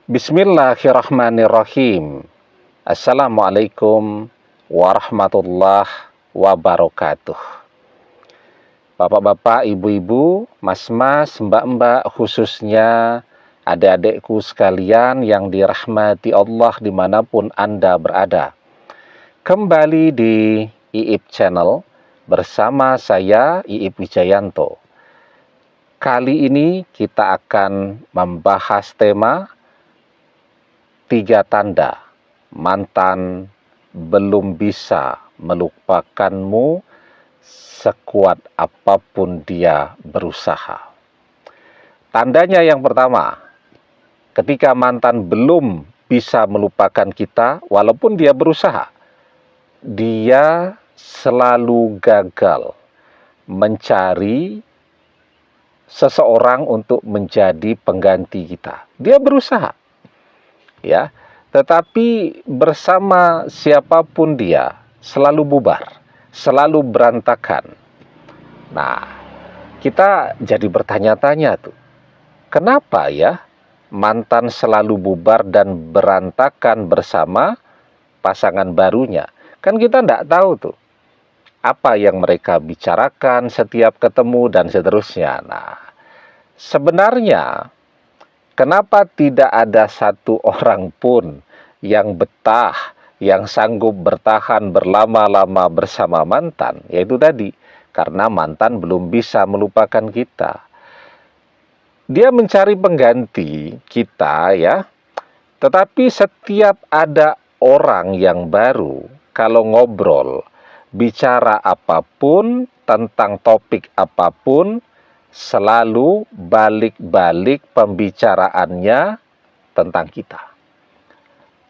Bismillahirrahmanirrahim. Assalamualaikum warahmatullahi wabarakatuh. Bapak-bapak, ibu-ibu, mas-mas, mbak-mbak, khususnya adik-adikku sekalian yang dirahmati Allah dimanapun Anda berada. Kembali di IIP Channel bersama saya, IIP Wijayanto. Kali ini kita akan membahas tema 3 tanda mantan belum bisa melupakanmu sekuat apapun dia berusaha. Tandanya yang pertama, ketika mantan belum bisa melupakan kita walaupun dia berusaha, dia selalu gagal mencari seseorang untuk menjadi pengganti kita. Dia berusaha, ya, tetapi bersama siapapun dia selalu bubar, selalu berantakan. Nah, kita jadi bertanya-tanya tuh, kenapa ya mantan selalu bubar dan berantakan bersama pasangan barunya? Kan kita tidak tahu tuh apa yang mereka bicarakan setiap ketemu dan seterusnya. Nah, sebenarnya kenapa tidak ada satu orang pun yang betah, yang sanggup bertahan berlama-lama bersama mantan? Yaitu tadi, karena mantan belum bisa melupakan kita. Dia mencari pengganti kita, ya. Tetapi setiap ada orang yang baru, kalau ngobrol, bicara apapun, tentang topik apapun, selalu balik-balik pembicaraannya tentang kita.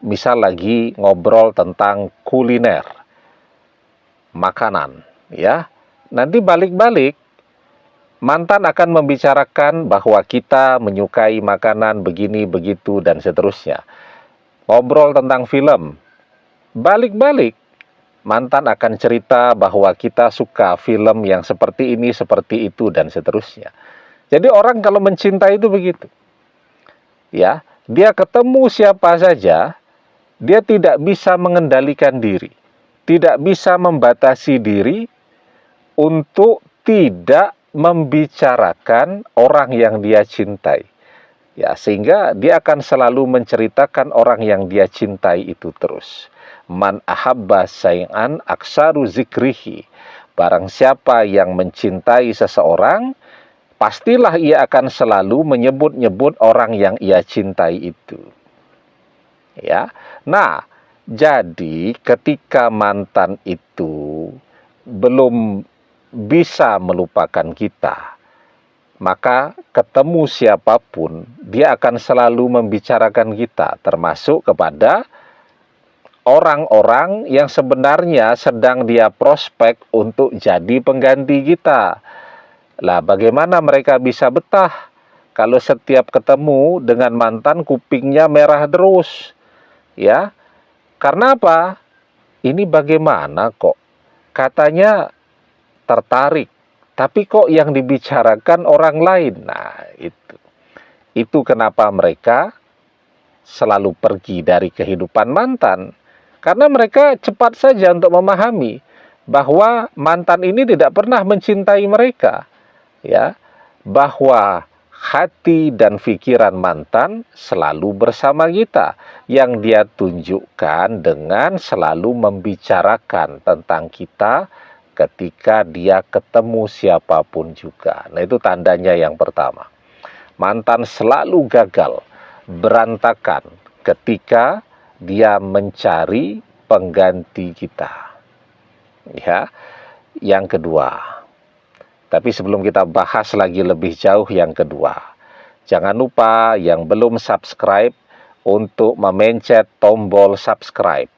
Misal lagi ngobrol tentang kuliner, makanan, ya. Nanti balik-balik mantan akan membicarakan bahwa kita menyukai makanan begini, begitu, dan seterusnya. Ngobrol tentang film, balik-balik mantan akan cerita bahwa kita suka film yang seperti ini, seperti itu, dan seterusnya. Jadi orang kalau mencintai itu begitu. Ya, dia ketemu siapa saja, dia tidak bisa mengendalikan diri, tidak bisa membatasi diri untuk tidak membicarakan orang yang dia cintai. Ya, sehingga dia akan selalu menceritakan orang yang dia cintai itu terus. Man ahabba say'an aksaru zikrihi. Barang siapa yang mencintai seseorang, pastilah ia akan selalu menyebut-nyebut orang yang ia cintai itu. Ya. Nah, jadi ketika mantan itu belum bisa melupakan kita, maka ketemu siapapun, dia akan selalu membicarakan kita, termasuk kepada orang-orang yang sebenarnya sedang dia prospek untuk jadi pengganti kita. Lah, bagaimana mereka bisa betah kalau setiap ketemu dengan mantan kupingnya merah terus? Ya, karena apa? Ini bagaimana kok? Katanya tertarik, tapi kok yang dibicarakan orang lain? Nah, itu kenapa mereka selalu pergi dari kehidupan mantan. Karena mereka cepat saja untuk memahami bahwa mantan ini tidak pernah mencintai mereka. Ya, bahwa hati dan pikiran mantan selalu bersama kita. Yang dia tunjukkan dengan selalu membicarakan tentang kita ketika dia ketemu siapapun juga. Nah, itu tandanya yang pertama. Mantan selalu gagal, berantakan ketika dia mencari pengganti kita. Ya. Yang kedua. Tapi sebelum kita bahas lagi lebih jauh yang kedua, jangan lupa yang belum subscribe untuk memencet tombol subscribe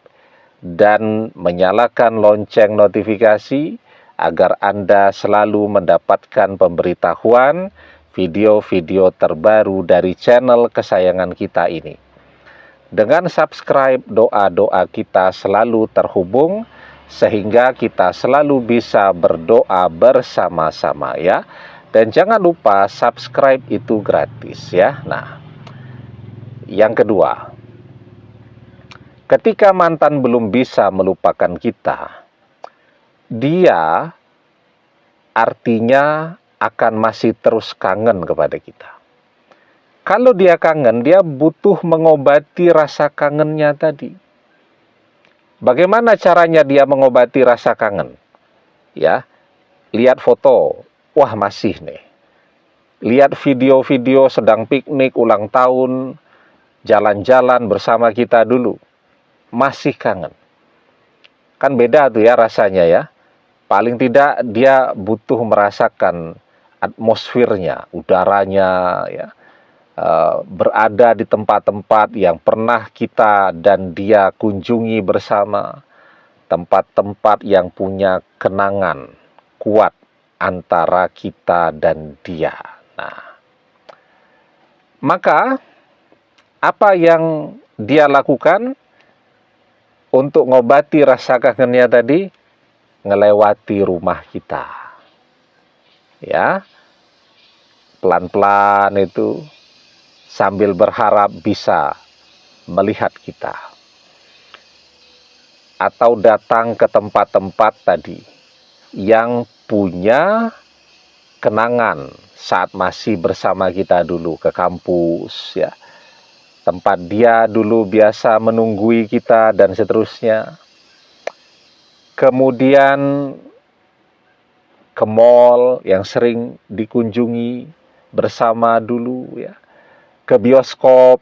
dan menyalakan lonceng notifikasi agar Anda selalu mendapatkan pemberitahuan video-video terbaru dari channel kesayangan kita ini. Dengan subscribe, doa-doa kita selalu terhubung sehingga kita selalu bisa berdoa bersama-sama, ya. Dan jangan lupa subscribe itu gratis, ya. Nah, Yang kedua, ketika mantan belum bisa melupakan kita, dia artinya akan masih terus kangen kepada kita. Kalau dia kangen, dia butuh mengobati rasa kangennya tadi. Bagaimana caranya dia mengobati rasa kangen? Ya, lihat foto, wah masih nih. Lihat video-video sedang piknik ulang tahun, jalan-jalan bersama kita dulu, masih kangen. Kan beda tuh ya rasanya ya. Paling tidak dia butuh merasakan atmosfernya, udaranya, ya, berada di tempat-tempat yang pernah kita dan dia kunjungi bersama, tempat-tempat yang punya kenangan kuat antara kita dan dia. Nah, maka apa yang dia lakukan untuk ngobati rasa kangennya tadi? Ngelewati rumah kita. Ya, pelan-pelan itu sambil berharap bisa melihat kita. Atau datang ke tempat-tempat tadi yang punya kenangan saat masih bersama kita dulu, ke kampus ya. Tempat dia dulu biasa menunggui kita dan seterusnya. Kemudian ke mall yang sering dikunjungi bersama dulu ya. Ke bioskop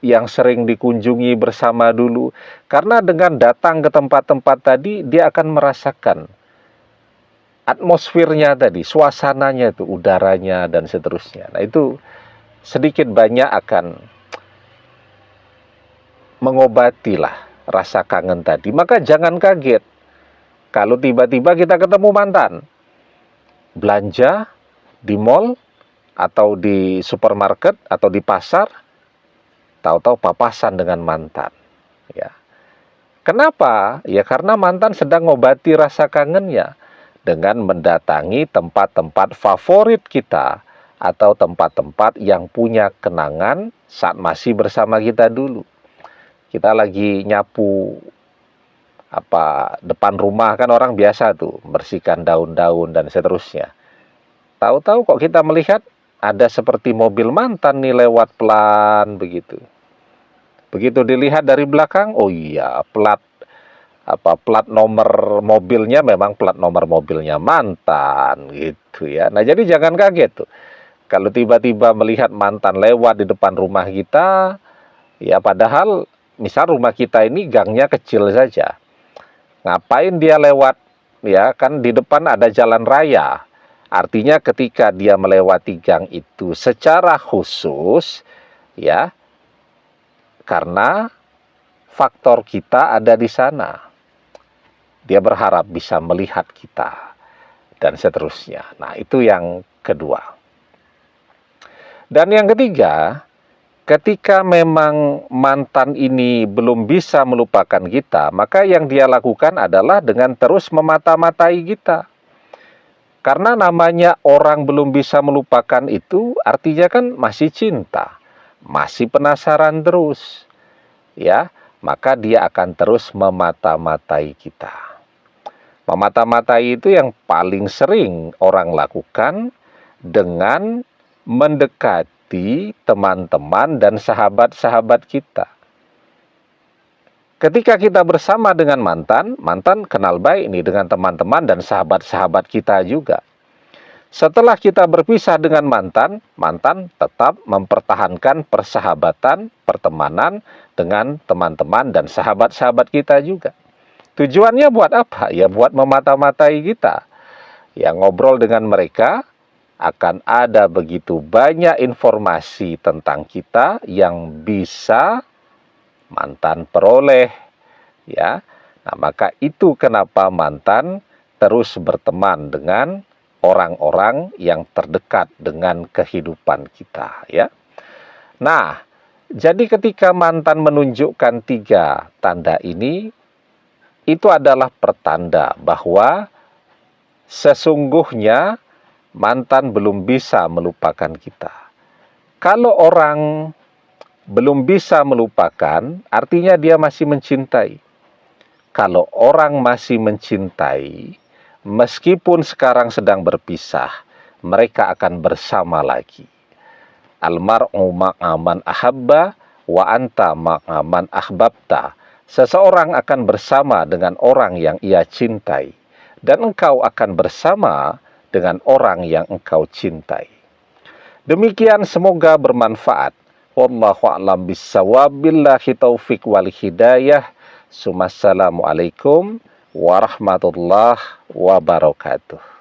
yang sering dikunjungi bersama dulu. Karena dengan datang ke tempat-tempat tadi, dia akan merasakan atmosfernya tadi, suasananya itu, udaranya dan seterusnya. Nah, itu sedikit banyak akan mengobatilah rasa kangen tadi. Maka jangan kaget kalau tiba-tiba kita ketemu mantan. Belanja di mall atau di supermarket atau di pasar, tahu-tahu papasan dengan mantan. Ya. Kenapa? Ya karena mantan sedang ngobati rasa kangennya dengan mendatangi tempat-tempat favorit kita atau tempat-tempat yang punya kenangan saat masih bersama kita dulu. Kita lagi nyapu depan rumah, kan orang biasa tuh bersihkan daun-daun dan seterusnya. Tahu-tahu kok kita melihat ada seperti mobil mantan nih lewat pelan begitu. Begitu dilihat dari belakang, oh iya, plat nomor mobilnya memang plat nomor mobilnya mantan gitu ya. Nah, jadi jangan kaget tuh. Kalau tiba-tiba melihat mantan lewat di depan rumah kita, ya padahal misal rumah kita ini gangnya kecil saja. Ngapain dia lewat? Ya, kan di depan ada jalan raya. Artinya ketika dia melewati gang itu secara khusus, ya, karena faktor kita ada di sana. Dia berharap bisa melihat kita dan seterusnya. Nah, itu yang kedua. Dan yang ketiga, ketika memang mantan ini belum bisa melupakan kita, maka yang dia lakukan adalah dengan terus memata-matai kita. Karena namanya orang belum bisa melupakan itu artinya kan masih cinta, masih penasaran terus. Ya, maka dia akan terus memata-matai kita. Memata-matai itu yang paling sering orang lakukan dengan mendekati teman-teman dan sahabat-sahabat kita. Ketika kita bersama dengan mantan, mantan kenal baik nih dengan teman-teman dan sahabat-sahabat kita juga. Setelah kita berpisah dengan mantan, mantan tetap mempertahankan persahabatan, pertemanan dengan teman-teman dan sahabat-sahabat kita juga. Tujuannya buat apa? Ya buat memata-matai kita. Ya ngobrol dengan mereka, akan ada begitu banyak informasi tentang kita yang bisa mantan peroleh. Ya, nah maka itu kenapa mantan terus berteman dengan orang-orang yang terdekat dengan kehidupan kita, ya. Nah, jadi ketika mantan menunjukkan 3 tanda ini, itu adalah pertanda bahwa sesungguhnya mantan belum bisa melupakan kita. Kalau orang belum bisa melupakan, artinya dia masih mencintai. Kalau orang masih mencintai, meskipun sekarang sedang berpisah, mereka akan bersama lagi. Almar'u ma'aman ahabba wa anta ma'aman ahbabta. Seseorang akan bersama dengan orang yang ia cintai, dan engkau akan bersama dengan orang yang engkau cintai. Demikian, semoga bermanfaat. Wallahu a'lam bissawab, billahi taufik wal hidayah. Assalamualaikum warahmatullahi wabarakatuh.